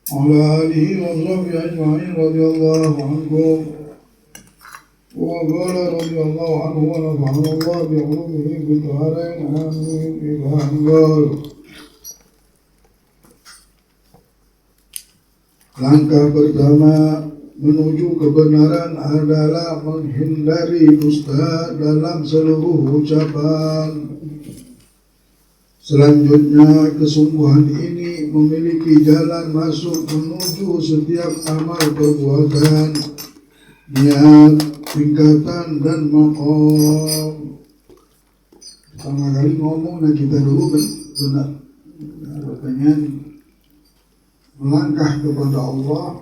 وعلى آله وصحبه أجمعين رضي الله عنهم. وقال رضي الله عنه ونفعنا الله بعلومه في الدارين آمين. إلى أن قال langkah pertama menuju kebenaran adalah menghindari dusta dalam seluruh ucapan. Selanjutnya, kesungguhan ini memiliki jalan masuk menuju setiap amal perbuatan, niat, tingkatan, dan maqam. Pertama kali ngomong kita dulu benar. Pengen melangkah kepada Allah.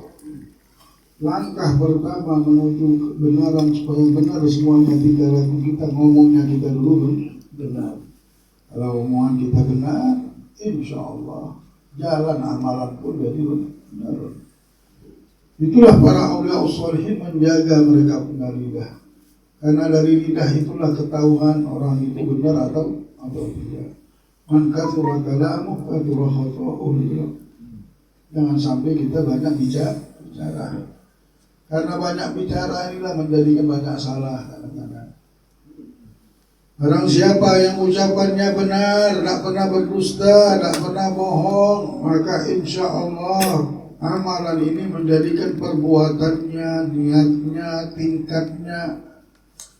Langkah pertama menuju kebenaran supaya benar semuanya kita ngomongnya kita dulu benar. Kalau omongan kita benar, insya Allah jalan amalan pun jadi benar. Itulah para aulia sholihin menjaga mereka punya lidah. Karena dari lidah itulah ketahuan orang itu benar atau tidak. Man katsura kalamuhu katsura khata'uhu. Jangan sampai kita banyak bicara. Karena banyak bicara inilah menjadikan banyak salah kadang-kadang. Barang siapa yang ucapannya benar, tak pernah berdusta, tak pernah bohong, maka insya Allah amalan ini menjadikan perbuatannya, niatnya, tingkatnya,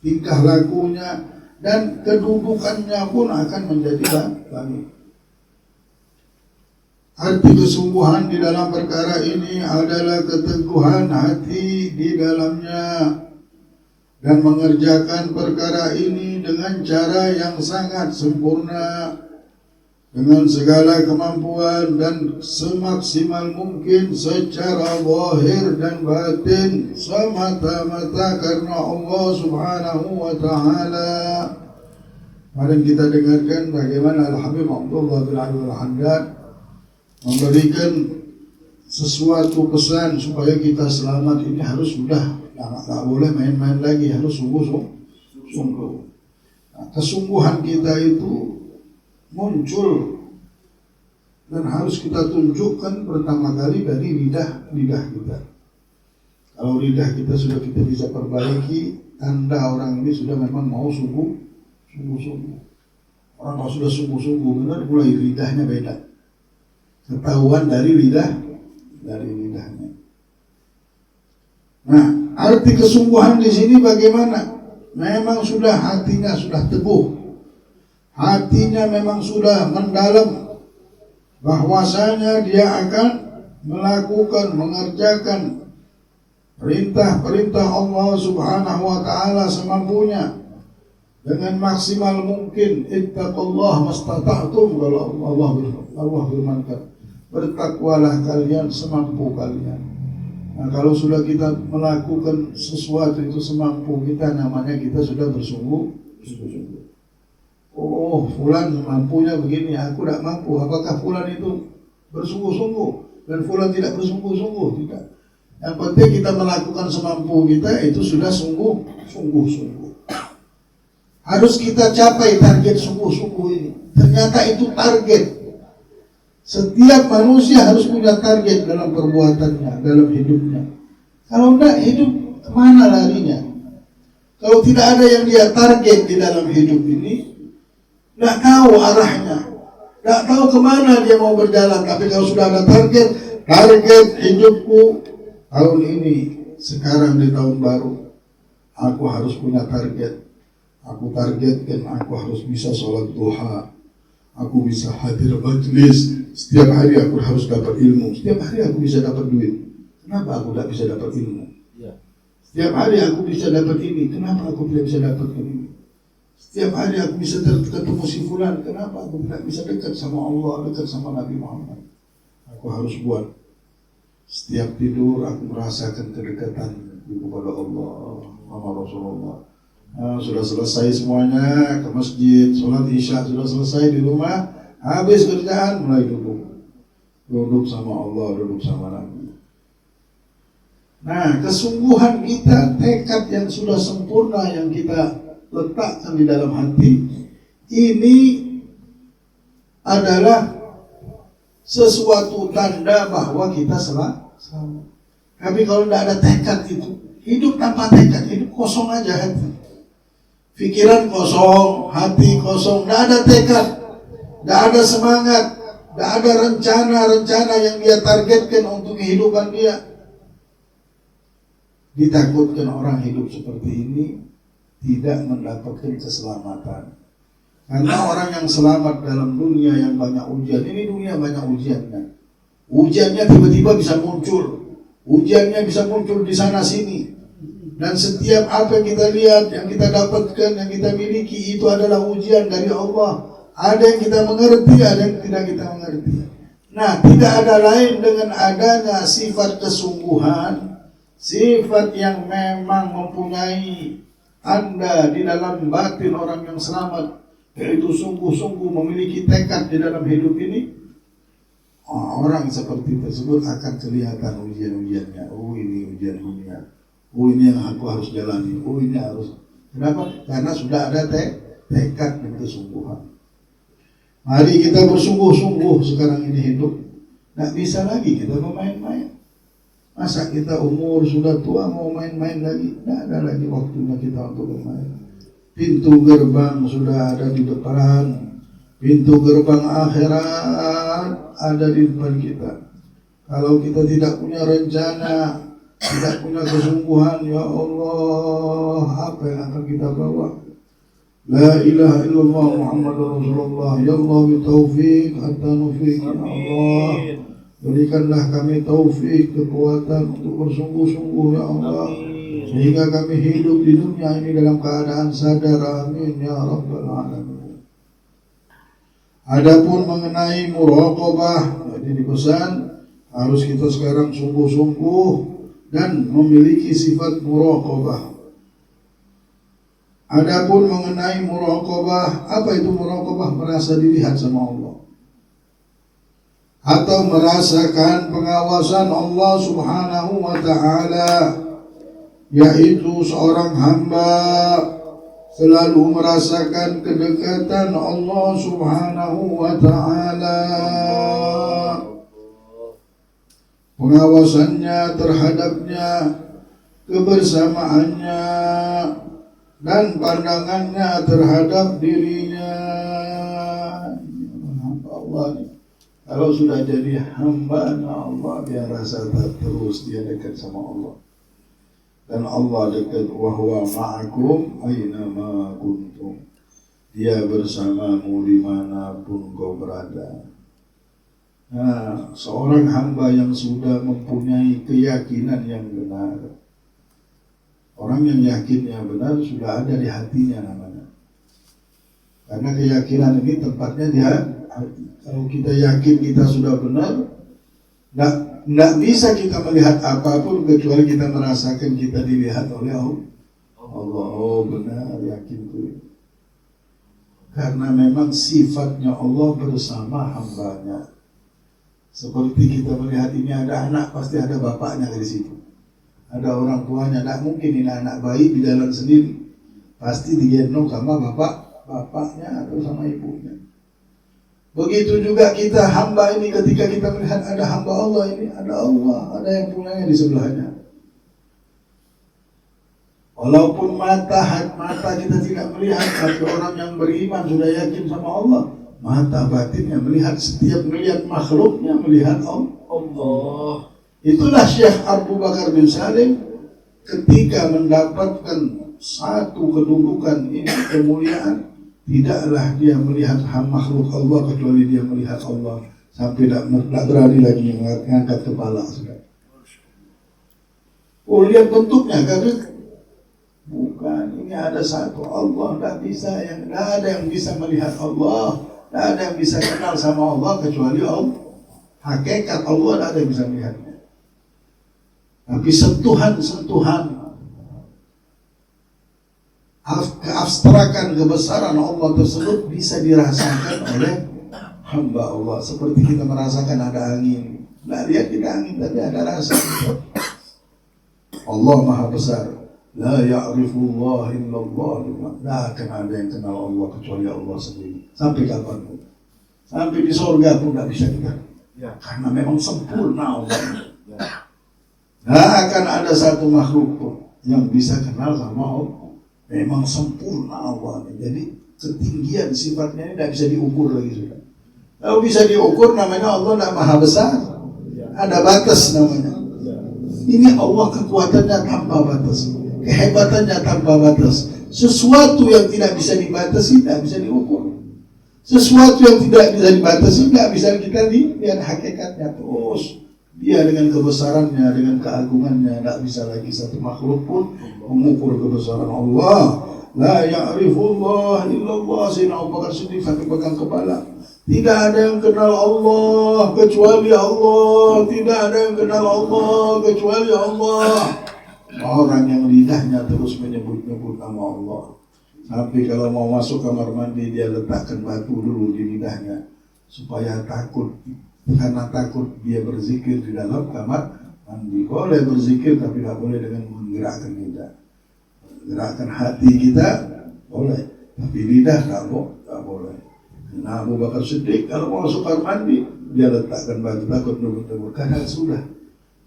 tingkah lakunya, dan kedudukannya pun akan menjadi baik. Arti kesungguhan di dalam perkara ini adalah keteguhan hati di dalamnya dan mengerjakan perkara ini dengan cara yang sangat sempurna, dengan segala kemampuan dan semaksimal mungkin secara zahir dan batin, semata-mata karena Allah Subhanahu wa Ta'ala. Mari kita dengarkan bagaimana Al-Habib Abdullah bin Ali Al-Haddad memberikan sesuatu pesan supaya kita selamat. Ini harus sudah, tak boleh main-main lagi, harus sungguh-sungguh. Nah, kesungguhan kita itu muncul dan harus kita tunjukkan pertama kali dari lidah kita. Kalau lidah kita sudah kita bisa perbaiki, tanda orang ini sudah memang mau sungguh-sungguh. Orang kalau sudah sungguh-sungguh benar, mulai lidahnya beda. Ketahuan dari lidahnya. Nah, arti kesungguhan di sini bagaimana? Memang sudah hatinya sudah teguh. Hatinya memang sudah mendalam bahwasanya dia akan mengerjakan perintah-perintah Allah Subhanahu wa Ta'ala semampunya dengan maksimal mungkin. Ittaqullah mastata'tum, kalau Allah firmankan, bertakwalah kalian semampu kalian. Nah, kalau sudah kita melakukan sesuatu itu semampu kita, namanya kita sudah bersungguh-sungguh. Oh, fulan mampunya begini, aku tidak mampu. Apakah fulan itu bersungguh-sungguh dan fulan tidak bersungguh-sungguh? Tidak. Yang penting kita melakukan semampu kita, itu sudah sungguh-sungguh. Harus kita capai target sungguh-sungguh ini. Ternyata itu target. Setiap manusia harus punya target dalam perbuatannya, dalam hidupnya. Kalau tidak, hidup kemana larinya? Kalau tidak ada yang dia target di dalam hidup ini, tidak tahu arahnya, tidak tahu kemana dia mau berjalan. Tapi kalau sudah ada target hidupku tahun ini, sekarang di tahun baru, aku harus punya target. Aku targetkan aku harus bisa sholat duha, aku bisa hadir majlis, setiap hari aku harus dapat ilmu, setiap hari aku bisa dapat duit. Kenapa aku tidak bisa dapat ilmu? Setiap hari aku bisa dapat ini, kenapa aku tidak bisa dapat ini? Setiap hari aku bisa ketemu si fulan, kenapa aku tidak bisa dekat sama Allah, dekat sama Nabi Muhammad? Aku harus buat. Setiap tidur aku merasakan kedekatan kepada Allah, sama Rasulullah. Nah, sudah selesai semuanya, ke masjid, sholat isya sudah selesai di rumah, habis kerjaan mulai duduk sama Allah, duduk sama Nabi. Nah, kesungguhan kita, tekad yang sudah sempurna yang kita letakkan di dalam hati ini adalah sesuatu tanda bahwa kita selamat. Tapi kalau tidak ada tekad itu, hidup tanpa tekad, hidup kosong aja hati. Pikiran kosong, hati kosong, tidak ada tekad, tidak ada semangat, tidak ada rencana-rencana yang dia targetkan untuk kehidupan dia. Ditakutkan orang hidup seperti ini tidak mendapatkan keselamatan. Karena orang yang selamat dalam dunia yang banyak ujian, ini dunia banyak ujiannya. Ujiannya tiba-tiba bisa muncul, ujiannya bisa muncul di sana sini. Dan setiap apa yang kita lihat, yang kita dapatkan, yang kita miliki itu adalah ujian dari Allah. Ada yang kita mengerti, ada yang tidak kita mengerti. Nah, tidak ada lain dengan adanya sifat kesungguhan, sifat yang memang mempunyai tanda di dalam batin orang yang selamat, yaitu sungguh-sungguh memiliki tekad di dalam hidup ini. Orang seperti tersebut akan kelihatan ujian-ujiannya. Oh, ini ujian dunia. Oh, ini yang aku harus jalani. Oh, ini harus. Kenapa? Karena sudah ada tekad dan kesungguhan. Mari kita bersungguh-sungguh sekarang ini hidup. Tidak bisa lagi kita bermain-main. Masa kita umur sudah tua mau main-main lagi? Tidak ada lagi waktunya kita untuk bermain. Pintu gerbang sudah ada di depan. Pintu gerbang akhirat ada di depan kita. Kalau kita tidak punya rencana, tidak punya kesungguhan, ya Allah, apa yang akan kita bawa? La ilaha illallah Muhammadur Rasulullah. Ya Allah, bitaufiq hatta nufiq. Ya Allah, berikanlah kami taufik, kekuatan untuk bersungguh-sungguh, ya Allah, sehingga kami hidup di dunia ini dalam keadaan sadar. Amin ya rabbal alamin. Adapun mengenai muraqabah, jadi dipesan harus kita sekarang sungguh-sungguh dan memiliki sifat muraqabah. Adapun mengenai muraqabah, apa itu muraqabah? Merasa dilihat sama Allah, atau merasakan pengawasan Allah Subhanahu wa ta'ala, yaitu seorang hamba selalu merasakan kedekatan Allah Subhanahu wa ta'ala, pengawasannya terhadapnya, kebersamaannya, dan pandangannya terhadap dirinya. Allah, kalau sudah jadi hamba Allah, dia rasa terus dia dekat sama Allah. Dan Allah dekat, wa huwa ma'akum aynama kuntum. Dia bersamamu dimanapun kau berada. Nah, seorang hamba yang sudah mempunyai keyakinan yang benar, orang yang yakin yang benar sudah ada di hatinya namanya. Karena keyakinan ini tempatnya di hati. Kalau kita yakin kita sudah benar, tidak bisa kita melihat apapun kecuali kita merasakan kita dilihat oleh Allah. Oh, benar, yakin itu. Karena memang sifatnya Allah bersama hambanya. Seperti kita melihat ini ada anak, pasti ada bapaknya dari situ. Ada orang tuanya, tidak mungkin ini anak bayi di dalam sendiri. Pasti digendong sama bapaknya atau sama ibunya. Begitu juga kita hamba ini, ketika kita melihat ada hamba Allah ini, ada Allah, ada yang punyanya di sebelahnya. Walaupun mata kita tidak melihat, tapi orang yang beriman sudah yakin sama Allah, mata batinnya melihat, setiap melihat makhluknya melihat Allah. Itulah Syekh Abu Bakar bin Salim ketika mendapatkan satu kedudukan ini, kemuliaan, tidaklah dia melihat makhluk Allah kecuali dia melihat Allah, sampai tidak berani lagi mengangkat kepala. Oh, lihat bentuknya, karena bukan, ini ada satu Allah, tidak ada yang bisa melihat Allah, tidak ada yang bisa kenal sama Allah kecuali Allah. Hakikat Allah tidak ada yang bisa melihatnya. Tapi sentuhan keabstrakan kebesaran Allah tersebut bisa dirasakan oleh hamba Allah. Seperti kita merasakan ada angin. Nah, lihat kita angin, tapi ada rasa. Allah Maha Besar. La ya'rifullah illallah. Tidak akan ada yang kenal Allah kecuali Allah sendiri. Sampai kapanpun. Sampai di surga pun tidak bisa kita Karena memang sempurna Allah. Nggak akan ada satu makhluk pun yang bisa kenal sama Allah. Memang sempurna Allah. Jadi ketinggian sifatnya ini tidak bisa diukur lagi sudah. Kalau bisa diukur namanya Allah tidak maha besar. Ada batas namanya. Ini Allah kekuatannya tanpa batas, kehebatannya tanpa batas. Sesuatu yang tidak bisa dibatasi tidak bisa diukur. Sesuatu yang tidak bisa dibatasi tidak bisa kita lihat hakikatnya. Terus dia dengan kebesarannya, dengan keagungannya, tidak bisa lagi satu makhluk pun mengukur kebesaran Allah. La ya'rifullah illallah. Sayyidina Abu Bakar Siddiq sampai pegang kepala. Tidak ada yang kenal Allah kecuali Allah. Tidak ada yang kenal Allah kecuali Allah. Orang yang lidahnya terus menyebut-nyebut nama Allah. Sampai kalau mau masuk kamar mandi dia letakkan batu dulu di lidahnya supaya takut. Karena takut dia berzikir di dalam kamar mandi. Boleh berzikir tapi tidak boleh dengan menggerakkan lidah. Gerakan hati kita boleh, tapi lidah tidak boleh. Nah, Abu Bakar Siddiq kalau mau masuk kamar mandi dia letakkan batu takut dulu karena sudah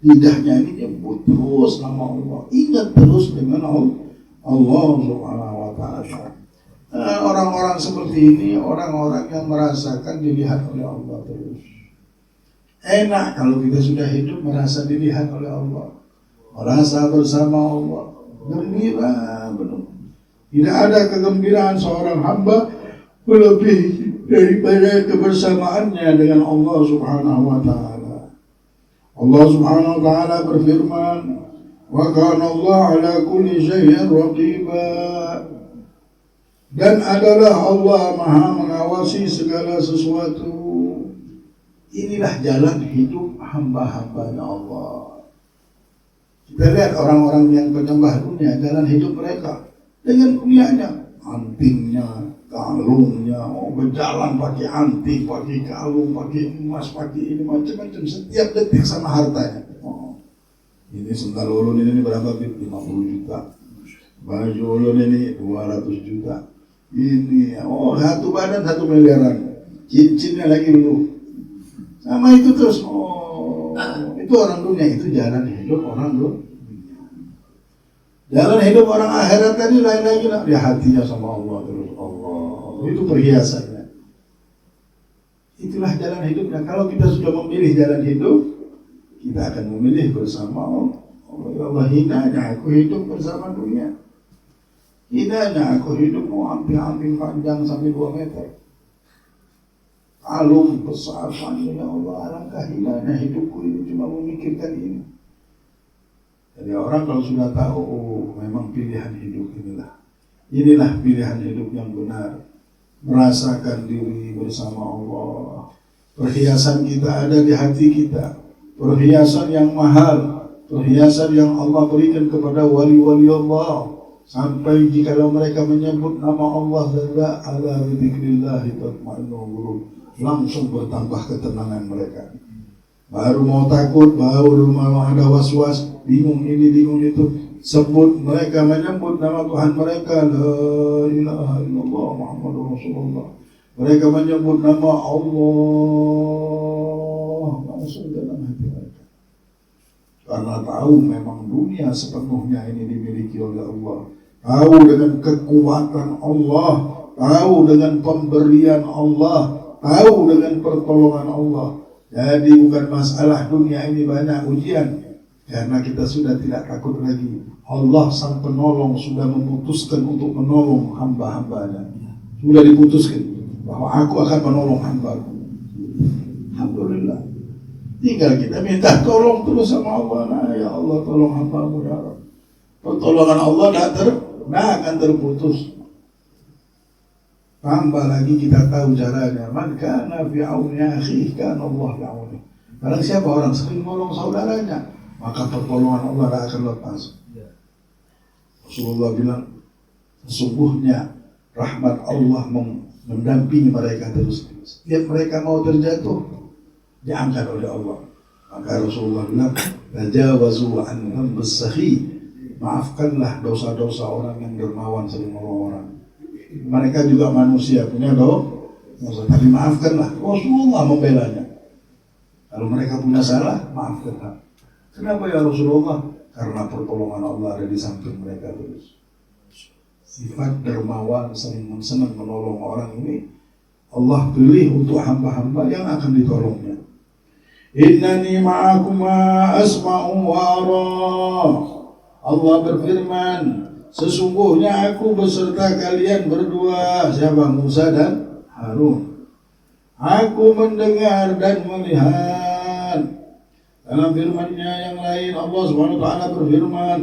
lidahnya ini nyebut terus nama Allah, ingat terus dengan Allah Subhanahu wa Ta'ala. Orang-orang seperti ini orang-orang yang merasakan dilihat oleh Allah terus. Enak kalau kita sudah hidup merasa dilihat oleh Allah, merasa bersama Allah, gembira benar. Tidak ada kegembiraan seorang hamba lebih daripada kebersamaannya dengan Allah Subhanahu wa Ta'ala. Allah Subhanahu wa Ta'ala berfirman, wa kana Allah ala kulli syai'in raqiba. Dan adalah Allah Maha mengawasi segala sesuatu. Inilah jalan hidup hamba-hambanya Allah. Kita lihat orang-orang yang penyembah dunia, jalan hidup mereka dengan dunianya, antingnya, kalungnya, berjalan pakai anting, pakai kalung, pakai emas, pakai ini macam-macam, setiap detik sama hartanya. Ini sendal ulun ini berapa bit? 50 juta. Baju ulun ini 200 juta. Ini, satu badan 1 miliaran. Cincinnya lagi dulu. Sama itu terus. Itu orang dunia, itu jalan hidup orang dunia. Jalan hidup orang akhirat tadi lain lagi lah. Dia hatinya sama Allah terus. Allah, itu perhiasannya. Itulah jalan hidupnya. Kalau kita sudah memilih jalan hidup, kita akan memilih bersama Allah. Allah, hinanya aku hidup bersama dunia. Hinanya aku hidup mau amping-amping panjang sampai 2 meter. Kalung besar panjang, ya Allah, alangkah hinanya hidupku ini cuma memikirkan ini. Jadi orang kalau sudah tahu, memang pilihan hidup inilah pilihan hidup yang benar. Merasakan diri bersama Allah. Perhiasan kita ada di hati kita. Perhiasan yang mahal, perhiasan yang Allah berikan kepada wali-wali Allah. Sampai jikalau mereka menyebut nama Allah dan ala dzikrillah tatma'innul qulub, langsung bertambah ketenangan mereka. Baru mau takut, baru mau ada was-was, bingung ini, bingung itu, sebut mereka menyebut nama Tuhan mereka, la ilaha illallah Muhammadur Rasulullah. Mereka menyebut nama Allah, langsung dalam hati mereka. Karena tahu memang dunia sepenuhnya ini dimiliki oleh Allah. Tahu dengan kekuatan Allah, tahu dengan pemberian Allah, tahu dengan pertolongan Allah. Jadi bukan masalah dunia ini banyak ujian, karena kita sudah tidak takut lagi. Allah sang penolong sudah memutuskan untuk menolong hamba-hambanya. Sudah diputuskan bahwa aku akan menolong hambaku. Alhamdulillah. Tinggal kita minta tolong terus sama Allah. Nah, ya Allah tolong hambamu ya Rabb. Pertolongan Allah tidak akan terputus. Tambah lagi kita tahu caranya. Man kana fi auni akhihi kana Allah fi auni. Barang siapa orang sering menolong saudaranya, maka pertolongan Allah tidak akan lepas. Rasulullah bilang, sesungguhnya rahmat Allah mendampingi mereka terus. Setiap mereka mau terjatuh, diangkat oleh Allah. Maka Rasulullah bilang, tajawazu an dhanbis sakhi, maafkanlah dosa-dosa orang yang dermawan sering menolong orang. Mereka juga manusia, punya dosa, tapi maafkanlah. Rasulullah membelanya. Kalau mereka punya salah, maafkan. Kenapa ya Rasulullah? Karena pertolongan Allah ada di samping mereka terus. Sifat dermawan, senang menolong orang ini Allah pilih untuk hamba-hamba yang akan ditolongnya. Innani ma'akuma asma'u wa ara. Allah berfirman, sesungguhnya aku beserta kalian berdua, siapa? Musa dan Harun. Aku mendengar dan melihat. Dalam firman-Nya yang lain Allah Subhanahu wa taala berfirman,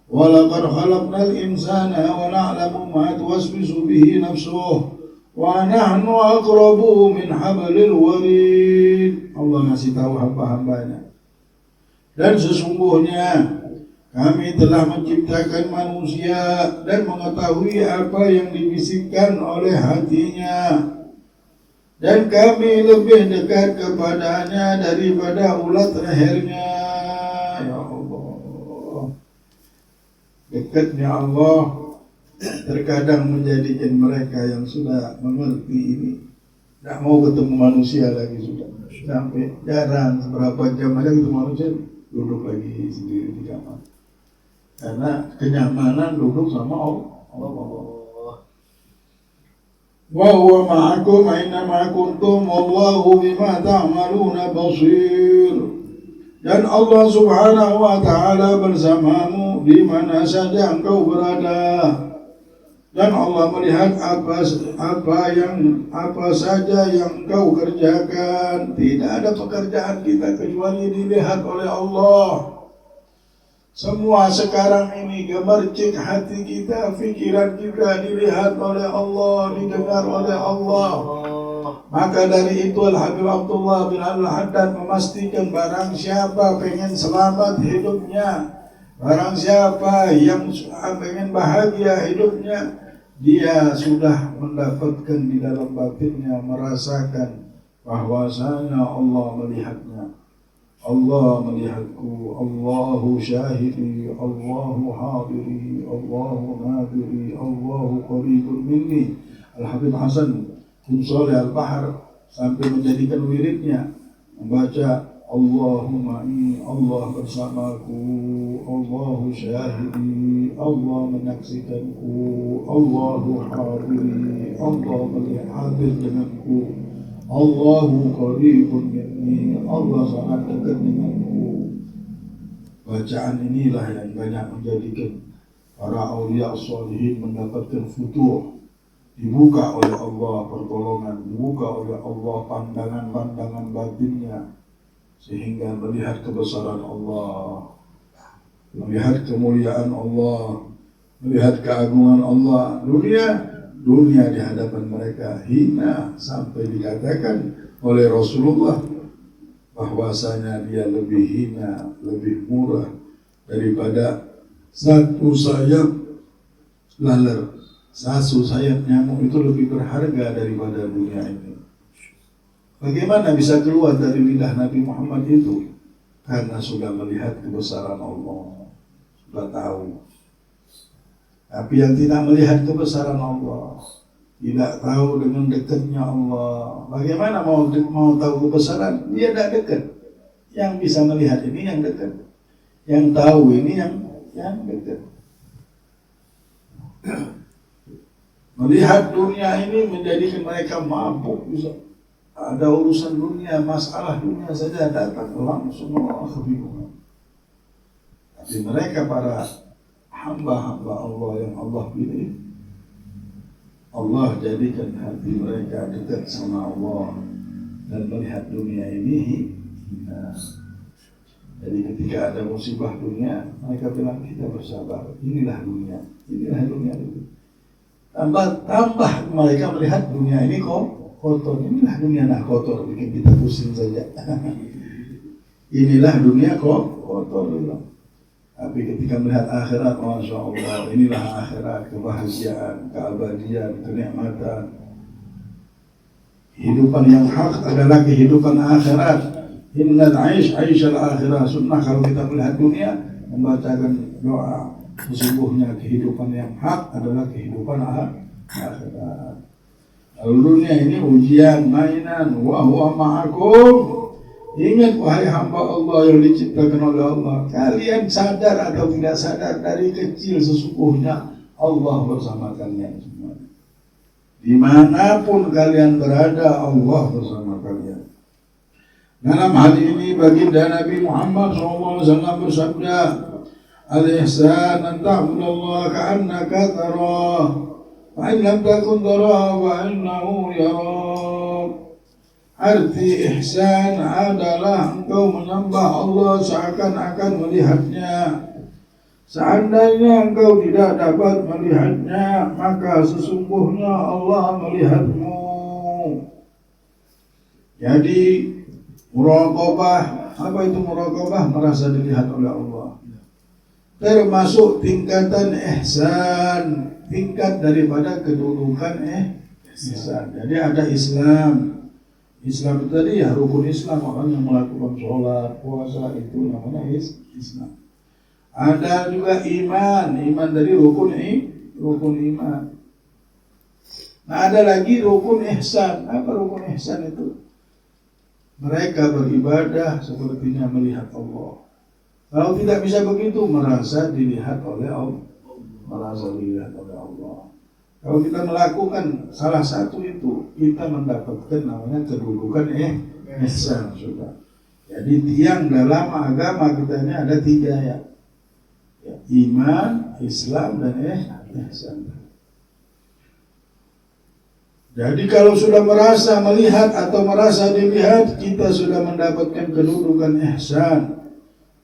"Wa laqad khalaqnal insana wa na'lamu ma tuwaswisu bihi nafsuhu wa nahnu aqrabu min hablil warid." Allah ngasih tahu hamba-hambanya. Dan sesungguhnya kami telah menciptakan manusia dan mengetahui apa yang dibisikkan oleh hatinya. Dan kami lebih dekat kepadanya daripada ulat lehernya. Ya Allah. Dekatnya Allah terkadang menjadikan mereka yang sudah mengerti ini tidak mau ketemu manusia lagi sudah. Sampai jarang seberapa jam aja ketemu manusia, duduk lagi sendiri di kamar. Karena kenyamanan duduk sama Allah. Wa huwa ma'akum aina kuntum wallahu bima ta'maluna basir. Dan Allah Subhanahu wa taala bersamamu di mana saja engkau berada. Dan Allah melihat apa saja yang engkau kerjakan. Tidak ada pekerjaan kita kecuali dilihat oleh Allah. Semua sekarang ini gemercik hati kita, pikiran kita dilihat oleh Allah, didengar oleh Allah. Maka dari itu Al-Habib Abdullah bin Al-Haddad memastikan barang siapa pengen selamat hidupnya, barang siapa yang pengen bahagia hidupnya, dia sudah mendapatkan di dalam batinnya, merasakan bahwasanya Allah melihatnya. Allah melihatku, Allahu syahidi, Allahu hadiri, Allahu nadiri, Allahu qaribun minni. Al-Habib Hasan bin Shalih Al-Bahar sampai menjadikan wiridnya membaca Allahumma inni, Allah bersamaku, Allahu syahidi, Allah menyaksikanku, Allahu hadiri, Allah melihat hadir denganku, Allahu qaribun minni, Allah sangat dekat denganku. Bacaan inilah yang banyak menjadikan para aulia sholihin mendapatkan futuh, dibuka oleh Allah pertolongan, dibuka oleh Allah pandangan-pandangan batinnya, sehingga melihat kebesaran Allah, melihat kemuliaan Allah, melihat keagungan Allah. Dunia di hadapan mereka hina, sampai dikatakan oleh Rasulullah bahwasanya dia lebih hina, lebih murah daripada satu sayap laler. Satu sayap nyamuk itu lebih berharga daripada dunia ini. Bagaimana bisa keluar dari lidah Nabi Muhammad itu? Karena sudah melihat kebesaran Allah, sudah tahu. Tapi yang tidak melihat kebesaran Allah, tidak tahu dengan dekatnya Allah, bagaimana mau tahu kebesaran? Dia tidak dekat. Yang bisa melihat ini yang dekat, yang tahu ini yang dekat. Melihat dunia ini menjadikan mereka mabuk. Ada urusan dunia, masalah dunia saja datang langsung kebingungan. Tapi mereka para hamba-hamba Allah yang Allah pilih, Allah jadikan hati mereka dekat sama Allah dan melihat dunia ini hina. Jadi ketika ada musibah dunia, mereka bilang kita bersabar. Inilah dunia itu. Tambah mereka melihat dunia ini kotor. Inilah dunia kotor, bikin kita pusing saja. Inilah dunia kotor. Tapi ketika melihat akhirat, Masya Allah, inilah akhirat, kebahagiaan, keabadian, kenikmatan. Kehidupan yang hak adalah kehidupan akhirat. Innal aish aisyal akhirah. Sunnah kalau kita melihat dunia, membacakan doa. Sesungguhnya kehidupan yang hak adalah kehidupan akhirat. Lalu dunia ini ujian, mainan. Wa huwa ma'akum Ingat wahai hamba Allah yang diciptakan oleh Allah, kalian sadar atau tidak sadar dari kecil sesungguhnya Allah bersama kalian semua. Dimanapun kalian berada, Allah bersama kalian. Dalam hal ini baginda Nabi Muhammad SAW bersabda, al-ihsan an ta'budallaha ka'annaka tarah, fa in lam takun tarah wa innahu yarak. Arti ihsan adalah engkau menyembah Allah seakan-akan melihatnya. Seandainya engkau tidak dapat melihatnya, maka sesungguhnya Allah melihatmu. Jadi muraqabah, apa itu muraqabah? Merasa dilihat oleh Allah. Termasuk tingkatan ihsan, tingkat daripada kedudukan ihsan. Jadi ada Islam. Islam itu tadi ya rukun Islam, orang yang melakukan sholat, puasa itu namanya Islam. Ada juga iman dari rukun iman. Nah ada lagi rukun ihsan. Apa rukun ihsan itu? Mereka beribadah sepertinya melihat Allah. Kalau tidak bisa begitu, merasa dilihat oleh Allah. Kalau kita melakukan salah satu itu, kita mendapatkan namanya kedudukan ihsan sudah. Jadi tiang dalam agama kita ini ada 3 ya. Iman, Islam, dan ihsan. Jadi kalau sudah merasa melihat atau merasa dilihat, kita sudah mendapatkan kedudukan ihsan.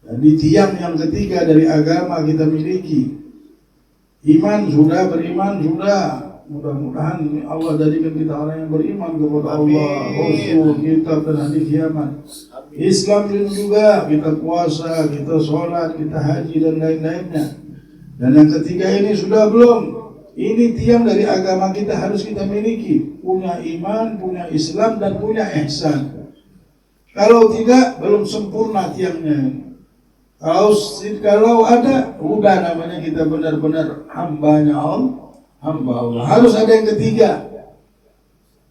Jadi tiang yang ketiga dari agama kita miliki. Iman sudah, beriman sudah. Mudah-mudahan Allah jadikan kita orang yang beriman kepada Allah, Rasul, kitab dan hari kiamat. Islam juga, kita puasa, kita sholat, kita haji dan lain-lainnya. Dan yang ketiga ini sudah belum? Ini tiang dari agama kita harus kita miliki. Punya iman, punya Islam, dan punya ihsan. Kalau tidak, belum sempurna tiangnya. Kalau ada, udah namanya kita benar-benar hambanya Allah, hamba Allah. Harus ada yang ketiga.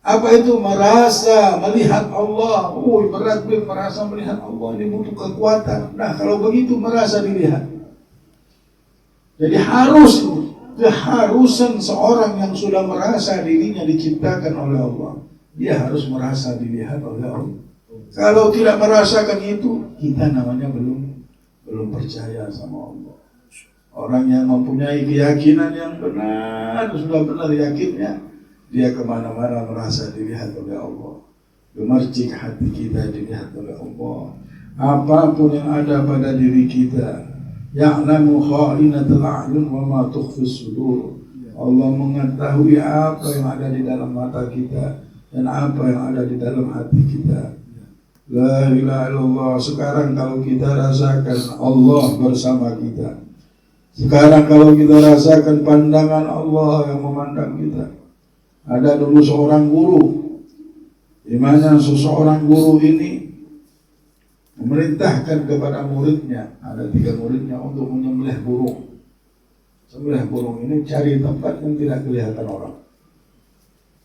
Apa itu? Merasa melihat Allah. Berat merasa melihat Allah, ini butuh kekuatan. Nah kalau begitu merasa dilihat. Jadi keharusan seorang yang sudah merasa dirinya diciptakan oleh Allah, dia harus merasa dilihat oleh Allah. Kalau tidak merasakan itu, kita namanya belum percaya sama Allah. Orang yang mempunyai keyakinan yang benar, sudah benar yakinnya, dia kemana-mana merasa dilihat oleh Allah. Gemercik hati kita dilihat oleh Allah. Apapun yang ada pada diri kita, ya'lamu kha'inatul a'yun wa ma tukhfis sudur. Allah mengetahui apa yang ada di dalam mata kita dan apa yang ada di dalam hati kita. La ilaha illallah. Sekarang kalau kita rasakan Allah bersama kita, sekarang kalau kita rasakan pandangan Allah yang memandang kita. Ada dulu seorang guru, di mana seseorang guru ini memerintahkan kepada muridnya, ada 3 muridnya, untuk menyembelih burung. Sembelih burung ini cari tempat yang tidak kelihatan orang.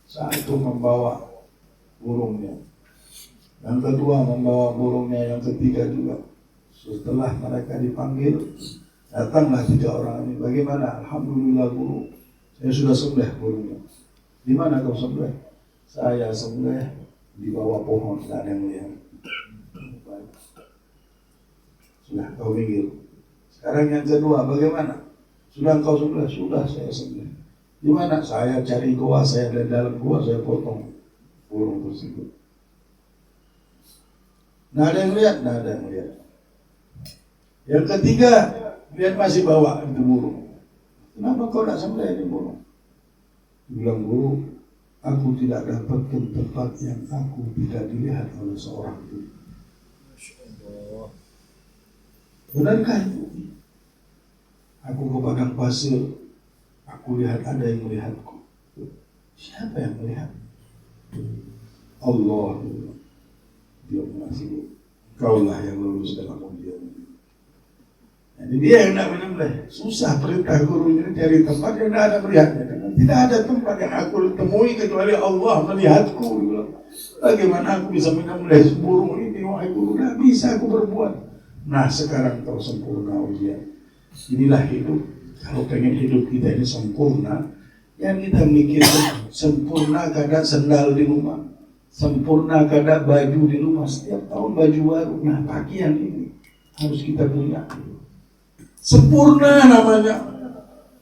Satu membawa burungnya, yang kedua membawa burungnya, yang ketiga juga. Setelah mereka dipanggil, datanglah 3 orang ini. Bagaimana? Alhamdulillah guru, saya sudah sembelih burungnya. Di mana kau sembelih? Saya sembelih di bawah pohon, tidak ada yang lihat. Sudah kau minggir. Sekarang yang kedua, bagaimana? Sudah kau sembelih? Sudah saya sembelih. Di mana? Saya cari gua, saya dari dalam gua, saya potong burung tersebut. Nggak ada yang lihat, nggak ada yang lihat. Yang ketiga, lihat masih bawa itu burung. Kenapa kau tidak sembelih ini burung? Bilang guru, aku tidak dapatkan tempat yang aku tidak dilihat oleh seorang itu. Benarkah itu? Aku ke padang pasir, aku lihat ada yang melihatku. Siapa yang melihat? Allah. Dia mengasihi. Kaulah yang lulus dalam ujian. Jadi dia yang tidak menyembelih. Susah perintah guru ini cari tempat yang tidak ada melihatnya. Tidak ada tempat yang aku temui kecuali Allah melihatku. Bagaimana aku bisa menyembelih burung ini? Wah, wahai guru, tidak bisa aku berbuat. Nah sekarang kau sempurna ujian. Inilah hidup. Kalau pengen hidup kita ini sempurna, yang kita mikir sempurna kada sendal di rumah, sempurna kada baju di rumah, setiap tahun baju baru. Nah pakaian ini harus kita punya. Sempurna namanya.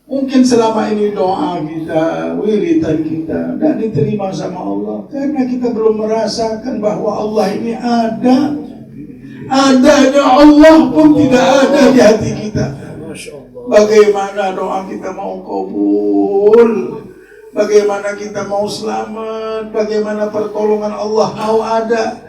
Mungkin selama ini doa kita, wiridan kita tidak diterima sama Allah karena kita belum merasakan bahwa Allah ini ada. Adanya Allah pun tidak ada di hati kita. Bagaimana doa kita mau kabul? Bagaimana kita mau selamat? Bagaimana pertolongan Allah mau ada?